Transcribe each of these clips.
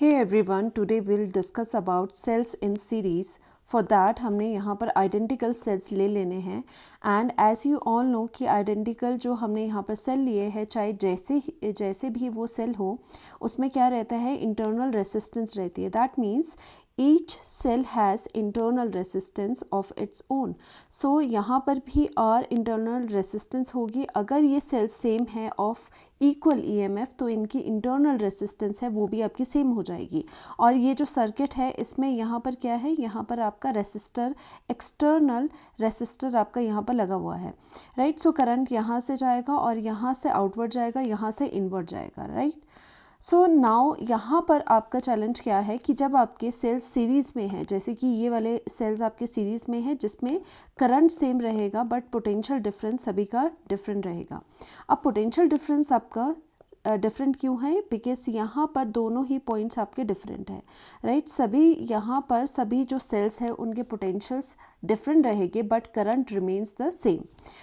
Hey everyone, today we'll discuss about cells in series. For that हमने यहाँ पर identical sales ले लेने हैं and as you all know कि आइडेंटिकल जो हमने यहाँ पर सेल लिए हैं, चाहे जैसे भी वो सेल हो, उसमें क्या रहता है, इंटरनल रेसिस्टेंस रहती है. That means each cell has internal resistance of its own. So यहाँ पर भी आर इंटरनल रेसिस्टेंस होगी. अगर ये सेल सेम है ऑफ इक्वल ईएमएफ तो इनकी इंटरनल रेसिस्टेंस है वो भी आपकी सेम हो जाएगी. और ये जो सर्किट है इसमें यहाँ पर क्या है, यहाँ पर आपका रेसिस्टर, एक्सटर्नल रेसिस्टर आपका यहाँ पर लगा हुआ है, राइट. सो करंट यहाँ से जाएगा और यहाँ से आउटवर्ड जाएगा, यहाँ से इनवर्ड जाएगा, राइट. सो नाउ यहाँ पर आपका चैलेंज क्या है कि जब आपके सेल्स सीरीज़ में है, जैसे कि ये वाले सेल्स आपके सीरीज़ में है जिसमें करंट सेम रहेगा बट पोटेंशियल डिफरेंस सभी का डिफरेंट रहेगा. अब पोटेंशियल डिफरेंस आपका डिफरेंट क्यों है, बिकॉज यहाँ पर दोनों ही पॉइंट्स आपके डिफरेंट है, राइट. सभी यहाँ पर सभी जो सेल्स हैं उनके पोटेंशियल्स डिफरेंट रहेंगे but current remains the same.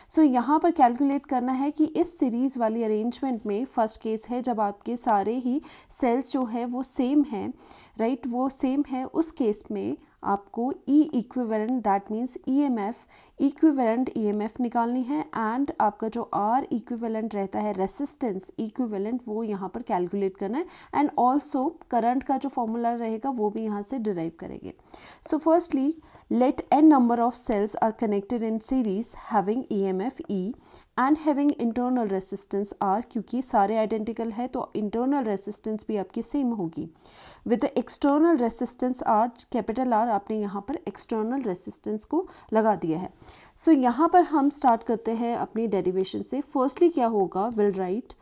So यहाँ पर कैलकुलेट करना है कि इस सीरीज़ वाली अरेंजमेंट में फर्स्ट केस है जब आपके सारे ही सेल्स जो है वो सेम हैं, राइट, वो सेम है. उस केस में आपको E equivalent, that means EMF, equivalent EMF निकालनी है एंड आपका जो आर इक्विवेलेंट रहता है, रेसिस्टेंस इक्विवेलेंट, वो यहाँ पर कैलकुलेट करना है. एंड ऑल्सो करंट का जो फॉर्मूला रहेगा वो भी यहाँ से डिराइव करेंगे. So firstly let n number of cells are connected in series having EMF E and having internal resistance R. क्योंकि सारे आइडेंटिकल है तो इंटरनल रेसिस्टेंस भी आपकी सेम होगी. With the external resistance R, capital R, आपने यहाँ पर एक्सटर्नल रेसिस्टेंस को लगा दिया है. सो यहाँ पर हम स्टार्ट करते हैं अपनी डेरिवेशन से. फर्स्टली क्या होगा, we'll write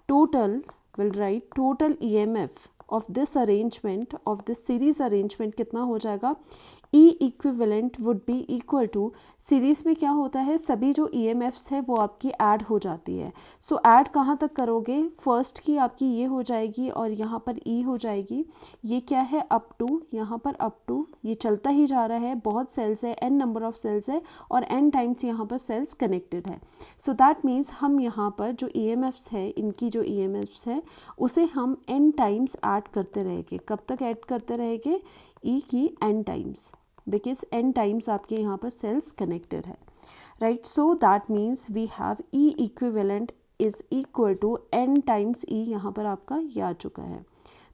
total EMF of this arrangement, of this series arrangement कितना हो जाएगा. E equivalent would be equal to, series में क्या होता है, सभी जो EMFs है वो आपकी ऐड हो जाती है. सो ऐड कहाँ तक करोगे, फर्स्ट की आपकी ये हो जाएगी और यहाँ पर ई हो जाएगी. ये क्या है, अप टू, यहाँ पर अप टू, ये चलता ही जा रहा है. बहुत सेल्स है, n नंबर ऑफ सेल्स है और n टाइम्स यहाँ पर सेल्स कनेक्टेड है. सो दैट मीन्स हम यहाँ पर जो EMFs है, इनकी जो EMFs है उसे हम n टाइम्स ऐड करते रहेंगे. कब तक ऐड करते रहेंगे, ई की n times, because n times आपके यहाँ पर सेल्स कनेक्टेड है, right. So that means we have E equivalent is equal to n times E. यहाँ पर आपका ये आ चुका है.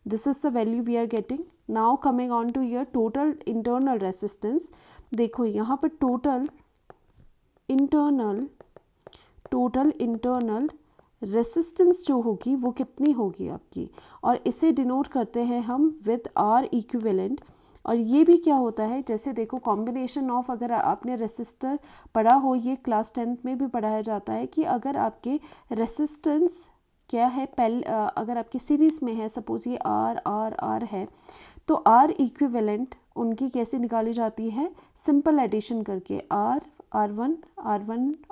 This is the value we are getting. Now coming on to your total internal resistance. देखो यहाँ पर टोटल इंटरनल रेसिस्टेंस जो होगी वो कितनी होगी आपकी, और इसे डिनोट करते हैं हम विद आर इक्विवेलेंट. और ये भी क्या होता है, जैसे देखो कॉम्बिनेशन ऑफ, अगर आपने रेसिस्टर पढ़ा हो, ये क्लास 10th में भी पढ़ाया जाता है कि अगर आपके रेसिस्टेंस क्या है, अगर आपकी सीरीज़ में है, सपोज ये आर है, तो आर इक्विवेलेंट उनकी कैसे निकाली जाती है, सिंपल एडिशन करके. R1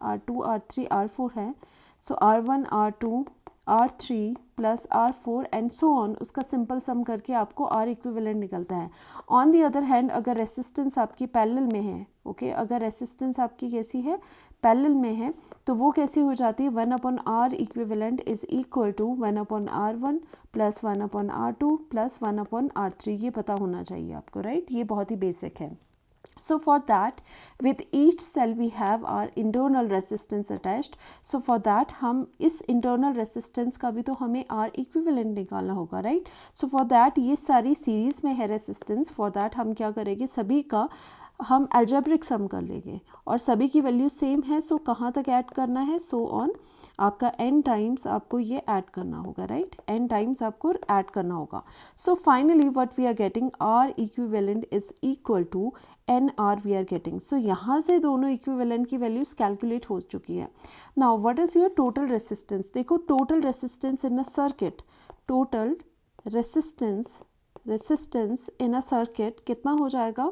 R2 R3 R4 है. सो R1 R2 R3 plus R4 and so on, उसका सिंपल सम करके आपको R इक्विवेलेंट निकलता है. ऑन दी अदर हैंड अगर रेसिस्टेंस आपकी पैरेलल में है, ओके, अगर रेसिस्टेंस आपकी कैसी है, पैरेलल में है, तो वो कैसी हो जाती है, 1/R equivalent is equal to 1/R1 plus 1/R2 plus 1/R3. ये पता होना चाहिए आपको, राइट. ये बहुत ही बेसिक है. So for that, with each cell we have our internal resistance attached. So for that हम इस internal resistance का भी तो हमें R equivalent निकालना होगा, right. So for that ये सारी सीरीज़ में है resistance. For that हम क्या करेंगे, सभी का हम algebraic sum कर लेंगे और सभी की वैल्यू सेम है. सो कहाँ तक ऐड करना है, सो ऑन, आपका n टाइम्स आपको ये ऐड करना होगा, राइट. n टाइम्स आपको ऐड करना होगा. So finally what we are getting, R equivalent is equal to NR we are getting. So यहाँ से दोनों इक्विवेलेंट की वैल्यूज कैलकुलेट हो चुकी है. Now what is your total resistance. देखो total resistance in a circuit, total resistance in a circuit कितना हो जाएगा,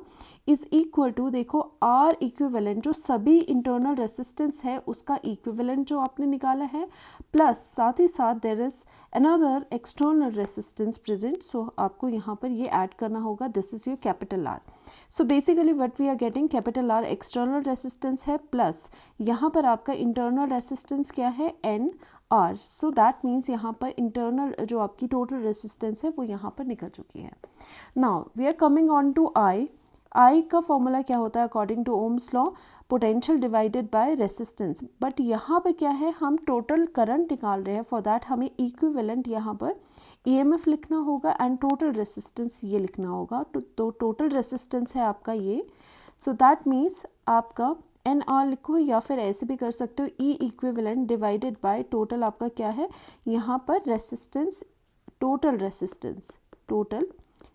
इज इक्वल टू, देखो आर इक्विवेलेंट जो सभी इंटरनल रेसिस्टेंस है उसका इक्विवेलेंट जो आपने निकाला है, प्लस साथ ही साथ there is another external resistance present. So आपको यहाँ पर ये ऐड करना होगा. This is your capital R. So basically what we are getting, capital R external resistance है, प्लस यहाँ पर आपका इंटरनल रेसिस्टेंस क्या है, n, R. So that means यहाँ पर इंटरनल जो आपकी टोटल रेसिस्टेंस है वो यहाँ पर निकल चुकी है. Now we are coming on to I. I का फॉर्मूला क्या होता है according to Ohm's law? Potential divided by resistance. But यहाँ पर क्या है, हम टोटल करंट निकाल रहे हैं. फॉर दैट हमें इक्विवेलेंट यहाँ पर EMF लिखना होगा एंड टोटल रेसिस्टेंस ये लिखना होगा. तो टोटल रेसिस्टेंस है आपका ये. सो दैट मीन्स आपका NR लिखो या फिर ऐसे भी कर सकते हो E equivalent divided by total आपका क्या है यहाँ पर रेसिस्टेंस, टोटल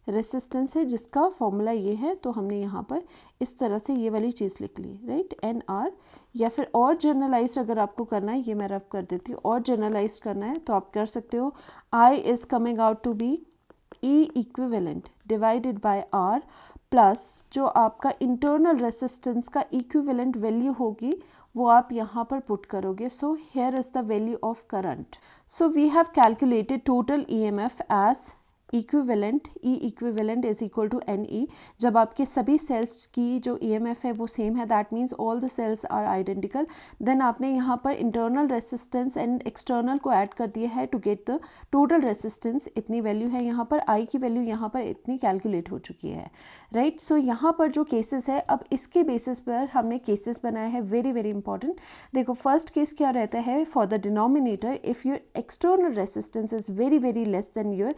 रेसिस्टेंस है जिसका फॉर्मूला ये है. तो हमने यहाँ पर इस तरह से ये वाली चीज़ लिख ली, राइट, NR. या फिर और जर्नलाइज अगर आपको करना है, ये मैं रफ कर देती हूँ, और जर्नलाइज करना है तो आप कर सकते हो. I is coming out to be E equivalent divided by R plus जो आपका इंटरनल रेसिस्टेंस का इक्विवेलेंट वैल्यू होगी वो आप यहाँ पर पुट करोगे. So here is the value of current. So we have calculated total EMF as equivalent. E equivalent is equal to NE. जब आपके सभी सेल्स की जो EMF है वो सेम है, that means all the cells are identical. Then आपने यहाँ पर इंटरनल रेसिस्टेंस एंड एक्सटर्नल को ऐड कर दिया है to get the total resistance. इतनी वैल्यू है यहाँ पर, I की वैल्यू यहाँ पर इतनी कैलकुलेट हो चुकी है, राइट. सो यहाँ पर जो केसेस है, अब इसके बेसिस पर हमने केसेस बनाए हैं, वेरी वेरी इंपॉर्टेंट. देखो फर्स्ट केस क्या रहता है, for the denominator if your external resistance is very very less than your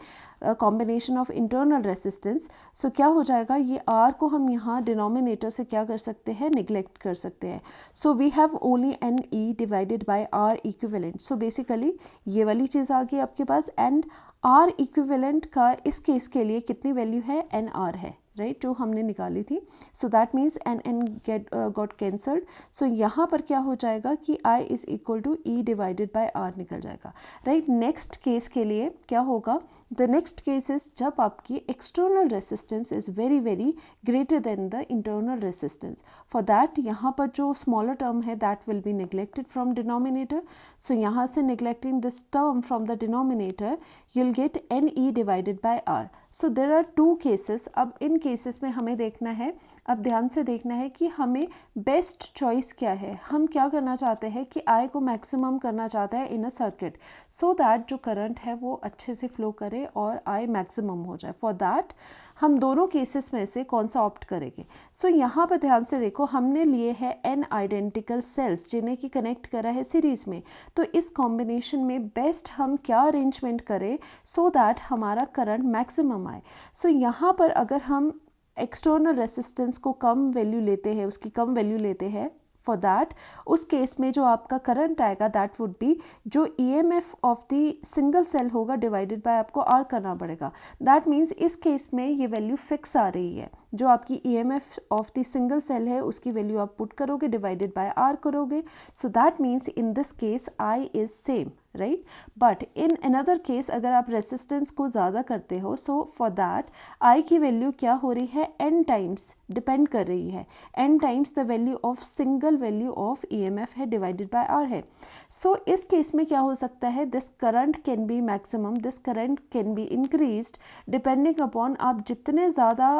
combination of internal resistance. So क्या हो जाएगा, ये R को हम यहाँ डिनोमिनेटर से क्या कर सकते हैं, निगलेक्ट कर सकते हैं. So we have only NE divided by R equivalent. So basically ये वाली चीज़ आ गई आपके पास. एंड R इक्विवेलेंट का इस केस के लिए कितनी वैल्यू है, NR है, राइट, जो हमने निकाली थी. So that means N got cancelled. So यहाँ पर क्या हो जाएगा कि I is equal to E divided by R निकल जाएगा, राइट. नेक्स्ट केस के लिए क्या होगा, द नेक्स्ट केस इज जब आपकी external resistance is very very greater than the internal resistance. For that यहाँ पर जो स्मॉलर टर्म है that will be neglected from denominator. So यहाँ से neglecting this term from the denominator you'll get NE divided by R. So there are two cases. अब इन cases में हमें देखना है, अब ध्यान से देखना है कि हमें बेस्ट चॉइस क्या है. हम क्या करना चाहते हैं कि I को मैक्सिमम करना चाहते हैं इन अ सर्किट, सो दैट जो करंट है वो अच्छे से फ्लो करे और I मैक्सिमम हो जाए. फॉर दैट हम दोनों केसेस में से कौन सा ऑप्ट करेंगे. सो यहाँ पर ध्यान से देखो, हमने लिए हैं N आइडेंटिकल सेल्स जिन्हें कि कनेक्ट करा है सीरीज़ में. तो इस कॉम्बिनेशन में बेस्ट हम क्या अरेंजमेंट करें सो दैट हमारा करंट मैक्सिमम आए. सो यहाँ पर अगर हम एक्सटर्नल रेसिस्टेंस को कम वैल्यू लेते हैं, उसकी कम वैल्यू लेते हैं, फॉर दैट उस केस में जो आपका करंट आएगा दैट वुड बी जो EMF of the single cell होगा डिवाइडेड बाय आपको R करना पड़ेगा. दैट मीन्स इस केस में ये वैल्यू फिक्स आ रही है. जो आपकी EMF of the single cell है उसकी वैल्यू आप पुट करोगे, डिवाइडेड बाय R करोगे. सो that means in this case I is same, right. But in another case अगर आप रेसिस्टेंस को ज़्यादा करते हो, सो फॉर दैट I की वैल्यू क्या हो रही है, N टाइम्स डिपेंड कर रही है, N times the value of single value of EMF है डिवाइडेड बाय R है. सो इस केस में क्या हो सकता है, this current can be maximum, this current can be increased depending upon आप जितने ज़्यादा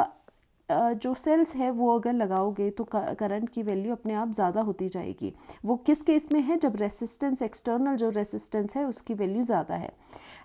जो सेल्स है वो अगर लगाओगे तो करंट की वैल्यू अपने आप ज़्यादा होती जाएगी. वो किस केस में है, जब रेसिस्टेंस एक्सटर्नल जो रेसिस्टेंस है उसकी वैल्यू ज़्यादा है,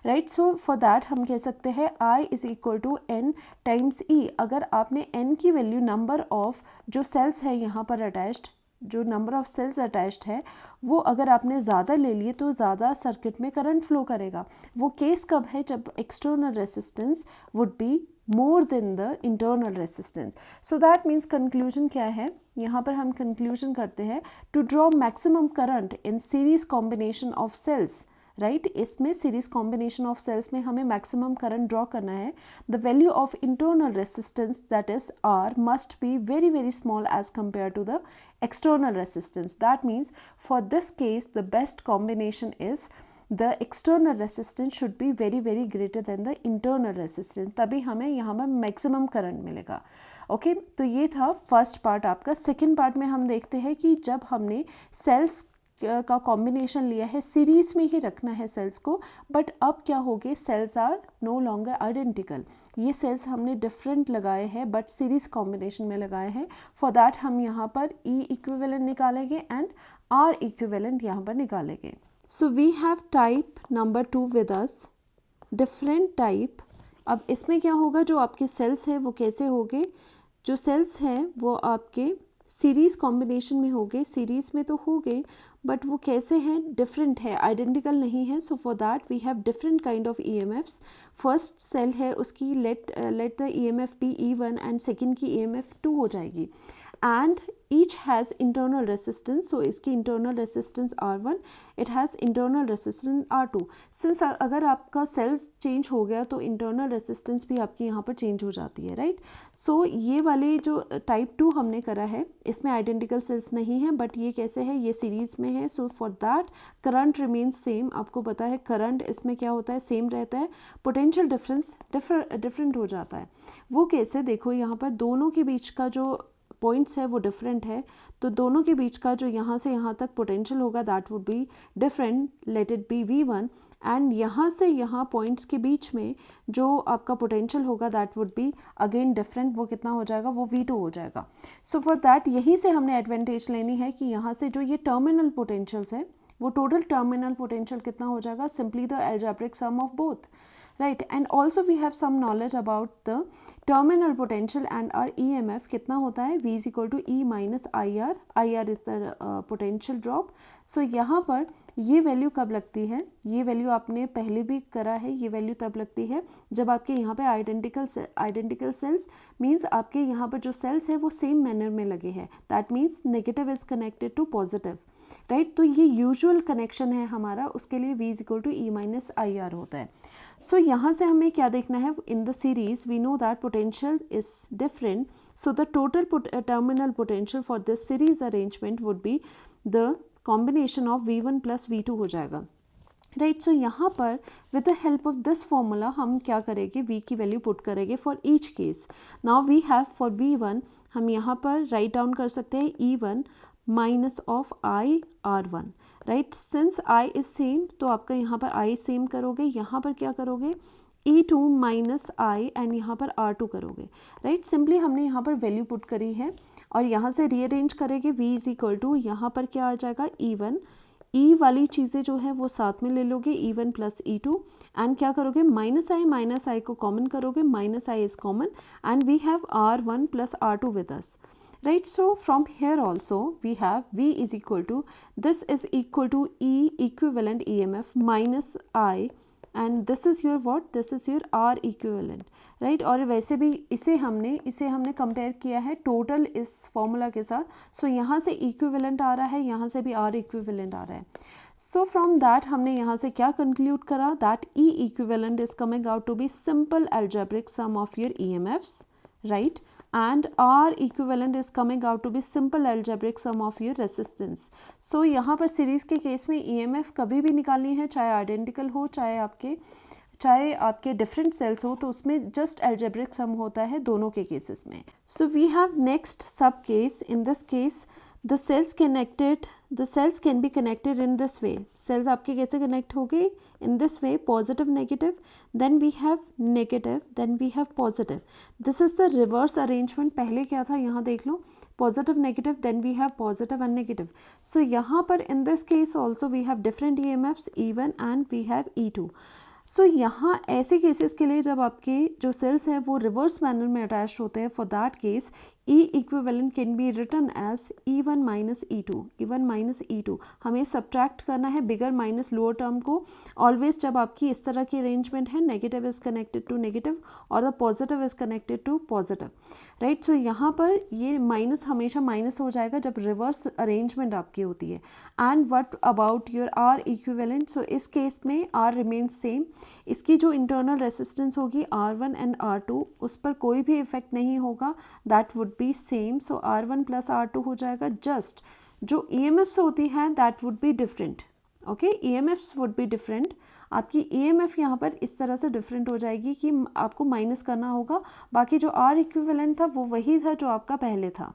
राइट. सो फॉर दैट हम कह सकते हैं I is equal to N times E. अगर आपने N की वैल्यू नंबर ऑफ जो सेल्स है यहाँ पर अटैच्ड, जो नंबर ऑफ सेल्स अटैच्ड है वो अगर आपने ज़्यादा ले लिए तो ज़्यादा सर्किट में करंट फ्लो करेगा. वो केस कब है, जब external resistance would be more than the internal resistance. So that means conclusion क्या है, यहाँ पर हम conclusion करते हैं to draw maximum current in series combination of cells, right. इसमें series combination of cells में हमें maximum current draw करना है. The value of internal resistance that is R must be very very small as compared to the external resistance. That means for this case the best combination is the external resistance should be very very greater than the internal resistance. तभी हमें यहाँ पर maximum current मिलेगा. Okay तो ये था first part आपका. Second part में हम देखते हैं कि जब हमने सेल्स का कॉम्बिनेशन लिया है, सीरीज़ में ही रखना है सेल्स को, बट अब क्या हो गए, cells are no longer identical. ये सेल्स हमने डिफरेंट लगाए हैं बट सीरीज़ कॉम्बिनेशन में लगाए हैं. फॉर दैट हम यहाँ पर E इक्विवेलेंट निकालेंगे एंड R इक्विवेलेंट यहाँ पर निकालेंगे. So we have type number 2 with us, different type. अब इसमें क्या होगा, जो आपके सेल्स हैं वो कैसे होंगे, जो सेल्स हैं वो आपके सीरीज़ कॉम्बिनेशन में होंगे, सीरीज़ में तो हो गए बट वो कैसे हैं, डिफरेंट है, आइडेंटिकल नहीं है। So for that we have different kind of EMFs. First cell है उसकी let the EMF be E1 and second की ईएमएफ 2 हो जाएगी, and each has internal resistance, so इसकी internal resistance R1, it has internal resistance R2। since अगर आपका sales change हो गया तो internal resistance भी आपकी यहाँ पर चेंज हो जाती है, राइट। सो ये वाले जो टाइप 2 हमने करा है इसमें आइडेंटिकल सेल्स नहीं है, बट ये कैसे है, ये सीरीज में है। So for that current remains same. आपको पता है करंट इसमें क्या होता है, सेम रहता है, पोटेंशियल डिफरेंस डिफरेंट हो जाता है। वो कैसे, देखो यहाँ पर दोनों के बीच का जो पॉइंट्स है वो डिफरेंट है, तो दोनों के बीच का जो यहाँ से यहाँ तक पोटेंशियल होगा that would be different, let it be V1, and यहाँ से यहाँ पॉइंट्स के बीच में जो आपका पोटेंशियल होगा that would be again different, वो कितना हो जाएगा, वो V2 हो जाएगा। सो फॉर दैट यहीं से हमने एडवांटेज लेनी है कि यहाँ से जो ये टर्मिनल पोटेंशियल्स है वो टोटल टर्मिनल पोटेंशियल कितना हो जाएगा, simply the algebraic sum of both, right। and also we have some knowledge about the terminal potential and our EMF कितना होता है, V is equal to E minus IR, IR is the potential drop। so यहाँ पर ये value कब लगती है, ये वैल्यू आपने पहले भी करा है, ये वैल्यू तब लगती है जब आपके यहाँ पे आइडेंटिकल सेल्स मीन्स आपके यहाँ पर जो सेल्स है वो सेम मैनर में लगे हैं, that means negative is connected to positive, right. तो ये यूजुअल कनेक्शन है हमारा, उसके लिए V is equal to E minus IR होता है। सो यहाँ से हमें क्या देखना है, in the series we know that potential is different, so the total terminal potential for this series arrangement would be the combination of V1 plus V2 हो जाएगा, राइट। सो यहाँ पर with the help of this formula हम क्या करेंगे, V की value put करेंगे for each case. Now we have for V1 हम यहाँ पर राइट डाउन कर सकते हैं E1 minus of I R1, right. Since I is same तो आपका यहाँ पर I सेम करोगे, यहाँ पर क्या करोगे E2 माइनस I एंड यहाँ पर R2 करोगे, राइट। सिंपली हमने यहाँ पर वैल्यू पुट करी है और यहाँ से रीअरेंज करेंगे, V इज इक्वल टू यहाँ पर क्या आ जाएगा E1, E वाली चीज़ें जो है वो साथ में ले लोगे E1 प्लस E2 एंड क्या करोगे माइनस आई को कॉमन करोगे, minus I is common and we have R1 plus R2 with us, right। so from here also we have V is equal to, this is equal to E equivalent EMF minus I and this is your what, this is your R equivalent, right। और वैसे भी इसे हमने compare किया है total इस formula के साथ, सो यहाँ से इक्विवेलेंट आ रहा है, यहाँ से भी R इक्विवेलेंट आ रहा है। सो फ्रॉम दैट हमने यहाँ से क्या कंक्लूड करा, that E equivalent is coming out to be simple algebraic sum of your EMFs, right, and R equivalent is coming out to be simple algebraic sum of your resistance। so यहाँ पर series के case में EMF कभी भी निकालनी है, चाहे identical हो चाहे आपके डिफरेंट सेल्स हो, तो उसमें जस्ट algebraic sum होता है दोनों के केसेस में। सो वी हैव नेक्स्ट सब case, in this case the cells can be connected in this way। cells आपके कैसे connect हो गए, in this way, positive negative, then we have negative, then we have positive। this is the reverse arrangement। पहले क्या था यहाँ देख लो, positive negative, then we have positive and negative। so यहाँ पर in this case also we have different EMFs E1 and we have E2। सो यहाँ ऐसे cases के लिए जब आपके जो सेल्स हैं वो रिवर्स मैनर में अटैच होते हैं, for that case E equivalent can be written as E1 minus E2। हमें सब्ट्रैक्ट करना है बिगर माइनस लोअर टर्म को, ऑलवेज जब आपकी इस तरह की अरेंजमेंट है, negative is connected to negative और the positive is connected to positive, right. So यहाँ पर ये माइनस हमेशा माइनस हो जाएगा जब रिवर्स अरेंजमेंट आपकी होती है। And what about your R equivalent, so इस केस में R रिमेन्स सेम, इसकी जो इंटरनल रेसिस्टेंस होगी R1 एंड R2 उस पर कोई भी इफेक्ट नहीं होगा, that would B same. So R1 plus R2 हो जाएगा, जस्ट जो EMFs होती हैं that would be different, okay, EMFs would be different. आपकी EMF यहाँ पर इस तरह से डिफरेंट हो जाएगी कि आपको माइनस करना होगा, बाकी जो R इक्विवेलेंट था वो वही था जो आपका पहले था।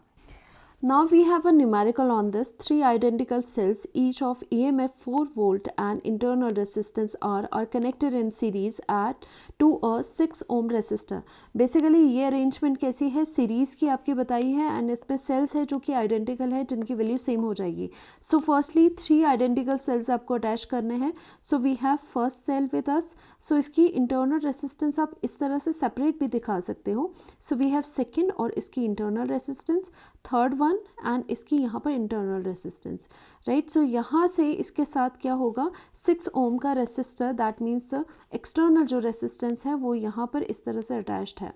Now we have a numerical on this. 3 identical cells, each of EMF 4 volt and internal resistance R are connected in series at to a 6 ohm resistor. Basically ये अरेंजमेंट कैसी है, सीरीज़ की आपकी बताई है एंड इसमें सेल्स है जो कि आइडेंटिकल है जिनकी वैल्यू सेम हो जाएगी. सो फर्स्टली 3 आइडेंटिकल सेल्स आपको अटैच करने हैं. So we have first cell with us. So इसकी इंटरनल रेसिस्टेंस आप इस तरह से सेपरेट भी दिखा सकते हो. सो वी हैव सेकेंड और इसकी internal resistance, third one and इसकी यहाँ पर इंटरनल रेसिस्टेंस, राइट. सो यहाँ से इसके साथ क्या होगा, 6 ओम का resistor, that means the external जो रेसिस्टेंस है वो यहाँ पर इस तरह से अटैच्ड है,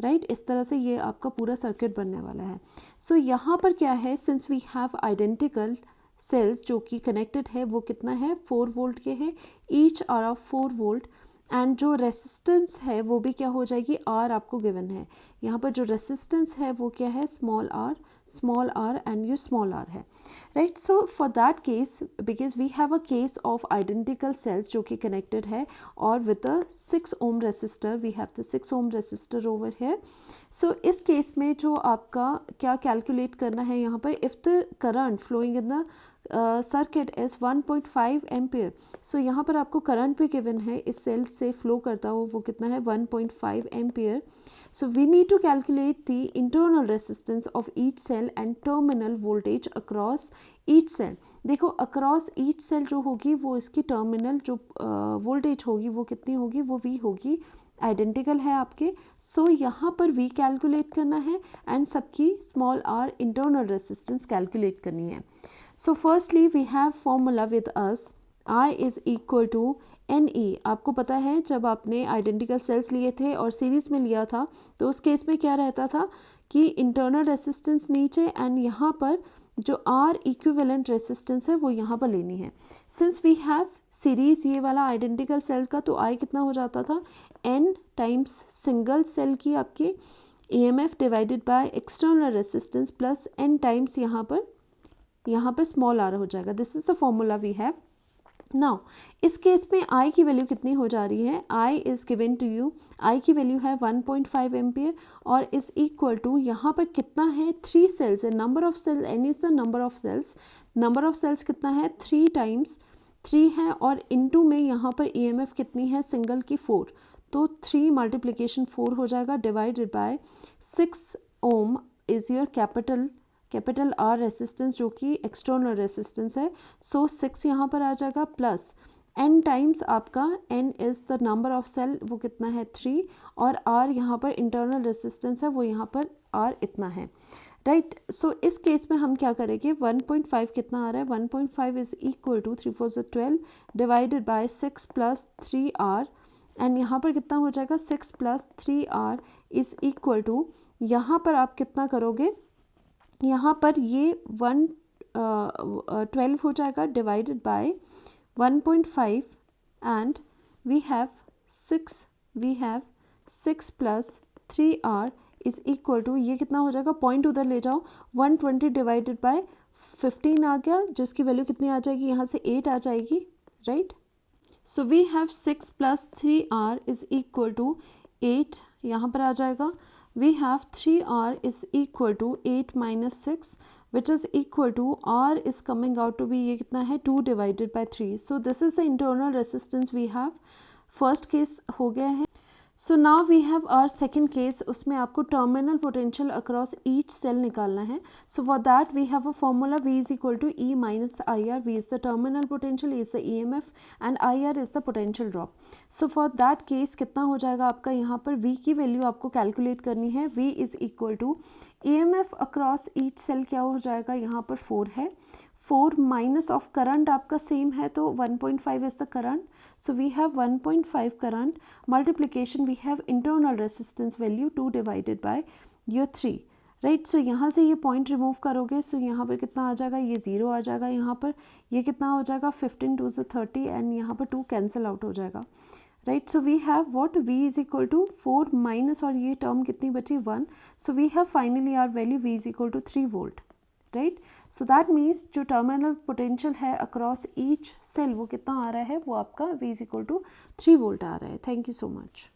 राइट. इस तरह से ये आपका पूरा सर्किट बनने वाला है. सो यहाँ पर क्या है, since we have identical cells जो कि कनेक्टेड है, वो कितना है, 4 वोल्ट के हैं, each are of 4 volt and जो रेसिस्टेंस है वो भी क्या हो जाएगी, आर आपको गिवन है. यहाँ पर जो रेसिस्टेंस है वो क्या है, स्मॉल आर एंड ये स्मॉल आर है, right. So for that case, because we have a case of identical cells जो कि कनेक्टेड है और with a 6 ohm resistor, we have the 6 ohm resistor over है. सो इस केस में जो आपका क्या कैलकुलेट करना है यहाँ पर, if the current flowing in the circuit is 1.5 ampere. So यहाँ पर आपको करंट भी गिवन है, इस सेल से फ्लो करता हो वो कितना है, 1.5 ampere. So we need to calculate the internal resistance of each cell and terminal voltage across each cell. देखो across each cell जो होगी वो इसकी terminal जो voltage होगी वो कितनी होगी, वो V होगी, आइडेंटिकल है आपके. सो यहाँ पर V कैलकुलेट करना है एंड सबकी small r internal resistance calculate करनी है. So firstly we have formula with us, I is equal to NE. आपको पता है जब आपने आइडेंटिकल सेल्स लिए थे और सीरीज़ में लिया था तो उस केस में क्या रहता था कि इंटरनल रेसिस्टेंस नीचे एंड यहाँ पर जो R इक्विवेलेंट रेसिस्टेंस है वो यहाँ पर लेनी है. सिंस वी हैव सीरीज़ ये वाला आइडेंटिकल सेल का, तो I कितना हो जाता था, N टाइम्स सिंगल सेल की आपकी EMF divided by external resistance plus N times यहाँ पर स्मॉल r हो जाएगा. This is the formula we have. Now इस केस में I की वैल्यू कितनी हो जा रही है, I is given to you, I की वैल्यू है 1.5 एम्पियर और इज़ इक्वल टू यहाँ पर कितना है, 3 सेल्स है, number of cell, N is the number of cells कितना है, 3 टाइम्स 3 है और इनटू में यहाँ पर EMF कितनी है सिंगल की 4, तो 3 मल्टीप्लिकेशन 4 हो जाएगा divided by 6 ohm is your capital R resistance जो कि एक्सटर्नल रेसिस्टेंस है. सो 6 यहाँ पर आ जाएगा प्लस N टाइम्स आपका N is the number of cell, वो कितना है 3 और R यहाँ पर इंटरनल रेसिस्टेंस है वो यहाँ पर R इतना है, राइट. सो इस केस में हम क्या करेंगे, 1.5 कितना आ रहा है, 1.5 is equal to 3 4 12 divided by 6 plus 3R and यहाँ पर कितना हो जाएगा, 6 plus 3R is equal to, यहाँ पर आप कितना करोगे, यहाँ पर ये 12 हो जाएगा divided by 1.5 and we have 6 plus 3R is equal to, ये कितना हो जाएगा, पॉइंट उधर ले जाओ, 120 डिवाइडेड बाय 15 आ गया जिसकी वैल्यू कितनी आ जाएगी, यहाँ से 8 आ जाएगी, right. So we have 6 plus 3R is equal to 8, यहाँ पर आ जाएगा. We have 3R is equal to 8 minus 6 which is equal to R is coming out to be ये कितना है, 2 divided by 3. So this is the internal resistance we have. First case हो गया है. So now we have our second case. उसमें आपको terminal potential across each cell निकालना है. So for that we have a formula, V is equal to E minus IR. V is the terminal potential, E is the EMF and IR is the potential drop. So for that case कितना हो जाएगा आपका, यहाँ पर V की value आपको calculate करनी है. V is equal to EMF across each cell क्या हो जाएगा, यहाँ पर 4 है, 4 माइनस ऑफ करंट आपका सेम है तो 1.5 is the current. So we have 1.5 current multiplication we have internal resistance value 2 divided by ये 3, राइट. सो यहाँ से ये पॉइंट रिमूव करोगे, सो यहाँ पर कितना आ जाएगा, ये 0 आ जाएगा, यहाँ पर ये कितना हो जाएगा, 15 2 30 एंड यहाँ पर 2 कैंसिल आउट हो जाएगा, right. So we have what, V is equal to 4 minus और ये टर्म कितनी बची 1. So we have finally our value V is equal to 3 volt, right. So that means जो टर्मिनल पोटेंशियल है अक्रॉस ईच सेल वो कितना आ रहा है, वो आपका V is equal to 3 volt आ रहा है. Thank you so much.